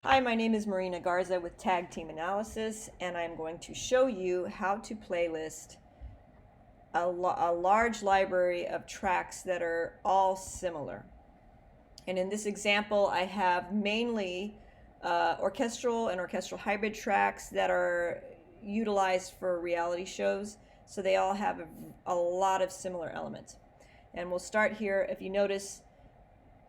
Hi, my name is Marina Garza with Tag Team Analysis, and I'm going to show you how to playlist a large library of tracks that are all similar. And in this example, I have mainly orchestral and orchestral hybrid tracks that are utilized for reality shows. So they all have a lot of similar elements. And we'll start here. If you notice,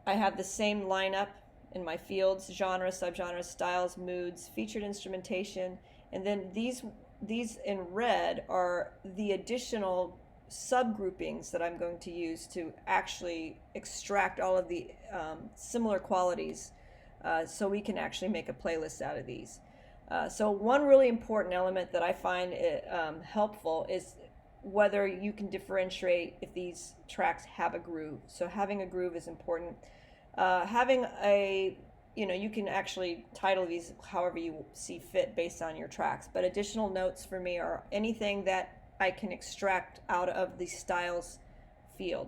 I have the same lineup in my fields: genre, subgenres, styles, moods, featured instrumentation, and then these in red are the additional subgroupings that I'm going to use to actually extract all of the similar qualities, so we can actually make a playlist out of these. So one really important element that I find helpful is whether you can differentiate if these tracks have a groove. So having a groove is important. Having a, you can actually title these however you see fit based on your tracks, but additional notes for me are anything that I can extract out of the styles field.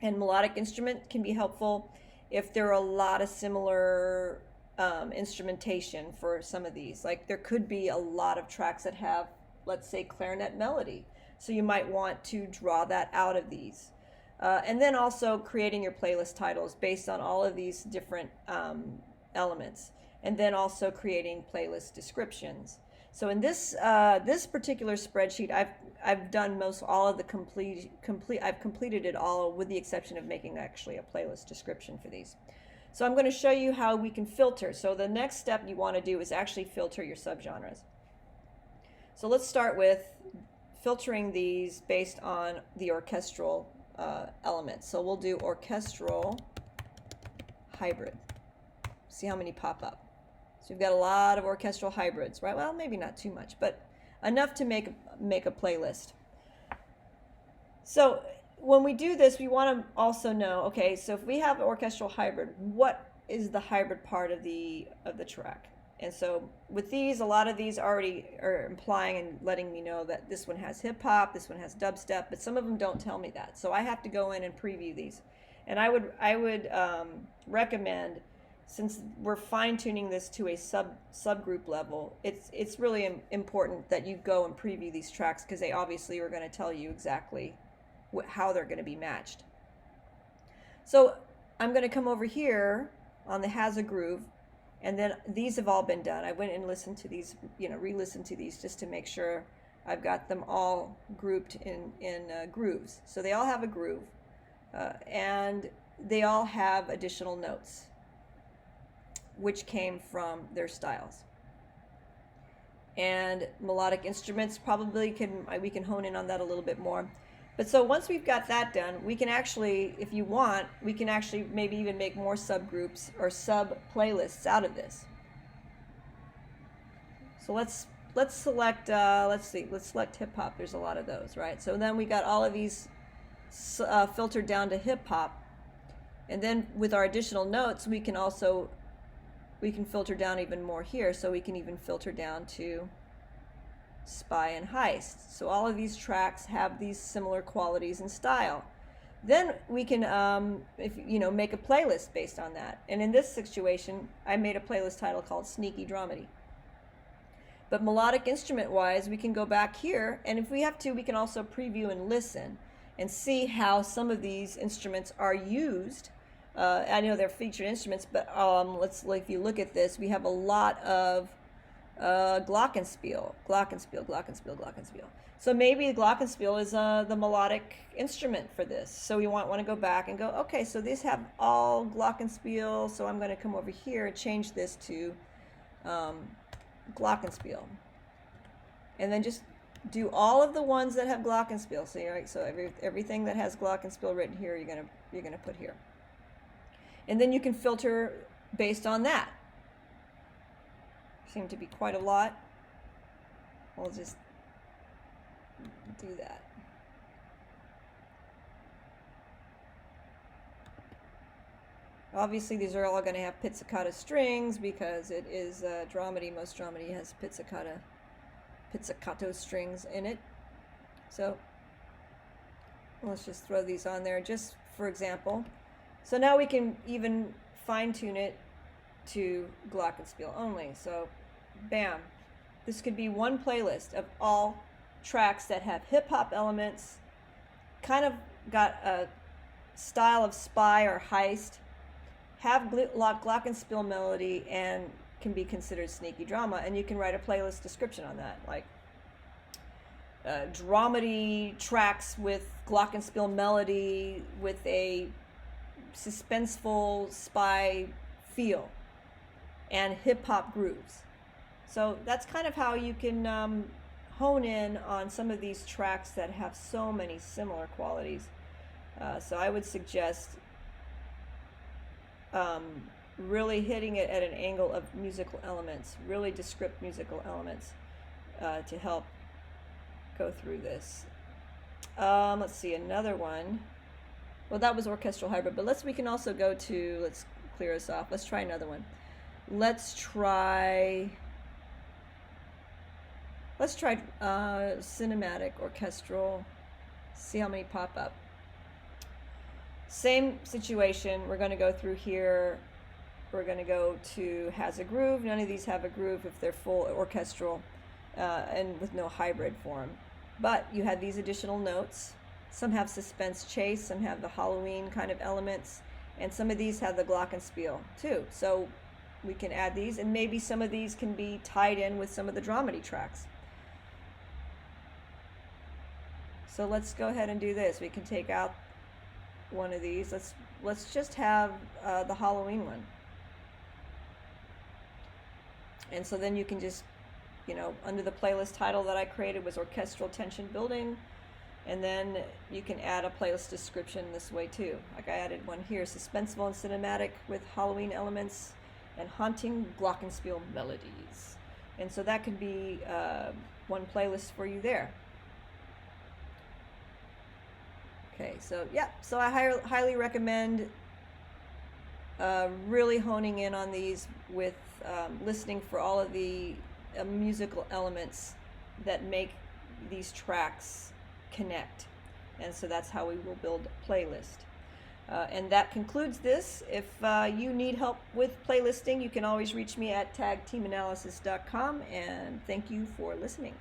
And melodic instrument can be helpful if there are a lot of similar instrumentation for some of these. Like there could be a lot of tracks that have, let's say, clarinet melody. So you might want to draw that out of these. And then also creating your playlist titles based on all of these different elements. And then also creating playlist descriptions. So in this particular spreadsheet, I've done most all of the I've completed it all with the exception of making actually a playlist description for these. So I'm going to show you how we can filter. So the next step you want to do is actually filter your subgenres. So let's start with filtering these based on the orchestral elements. So we'll do orchestral hybrid. See how many pop up. So we've got a lot of orchestral hybrids, right? Well, maybe not too much, but enough to make a playlist. So when we do this, we want to also know, okay, so if we have orchestral hybrid, what is the hybrid part of the track? And so with these, a lot of these already are implying and letting me know that this one has hip hop, this one has dubstep, but some of them don't tell me that. So I have to go in and preview these. And I would recommend, since we're fine tuning this to a subgroup level, it's really important that you go and preview these tracks, because they obviously are going to tell you exactly how they're going to be matched. So I'm going to come over here on the has a groove. And then these have all been done. I went and listened to these, re-listened to these just to make sure I've got them all grouped in grooves. So they all have a groove, and they all have additional notes, which came from their styles. And melodic instruments probably we can hone in on that a little bit more. But so once we've got that done, we can actually, if you want, we can actually maybe even make more subgroups or sub playlists out of this. So let's select let's select hip hop. There's a lot of those, right? So then we got all of these filtered down to hip hop, and then with our additional notes, we can filter down even more here. So we can even filter down to spy and heist. So all of these tracks have these similar qualities and style. Then we can make a playlist based on that. And in this situation, I made a playlist title called Sneaky Dramedy. But melodic instrument wise, we can go back here, and if we have to, we can also preview and listen and see how some of these instruments are used. I know they're featured instruments, but if you look at this, we have a lot of glockenspiel. So maybe glockenspiel is the melodic instrument for this. So we want to go back and go, okay, so these have all glockenspiel, so I'm going to come over here and change this to glockenspiel. And then just do all of the ones that have glockenspiel. So everything that has glockenspiel written here, you're gonna put here. And then you can filter based on that. Seem to be quite a lot. We'll just do that. Obviously, these are all going to have pizzicato strings because it is dramedy. Most dramedy has pizzicato strings in it. So let's just throw these on there just for example. So now we can even fine tune it to glockenspiel only. So, bam. This could be one playlist of all tracks that have hip hop elements, kind of got a style of spy or heist, have glockenspiel melody, and can be considered sneaky drama. And you can write a playlist description on that, like dramedy tracks with glockenspiel melody with a suspenseful spy feel and hip hop grooves. So that's kind of how you can hone in on some of these tracks that have so many similar qualities. So I would suggest really hitting it at an angle of musical elements, really descript musical elements to help go through this. Let's see, another one. Well, that was orchestral hybrid, but we can also go to, let's clear us off. Let's try another one. Let's try cinematic orchestral. See how many pop up. Same situation. We're going to go through here. We're going to go to has a groove. None of these have a groove if they're full orchestral and with no hybrid form. But you have these additional notes. Some have suspense chase, some have the Halloween kind of elements, and some of these have the glockenspiel too. So we can add these, and maybe some of these can be tied in with some of the dramedy tracks. So let's go ahead and do this. We can take out one of these. Let's just have the Halloween one. And so then you can just, under the playlist title that I created was Orchestral Tension Building, and then you can add a playlist description this way too. Like I added one here, suspenseful and cinematic with Halloween elements and haunting glockenspiel melodies. And so that could be one playlist for you there. Okay, so yeah, so I highly recommend really honing in on these with listening for all of the musical elements that make these tracks connect. And so that's how we will build a playlist. And that concludes this. If you need help with playlisting, you can always reach me at tagteamanalysis.com, and thank you for listening.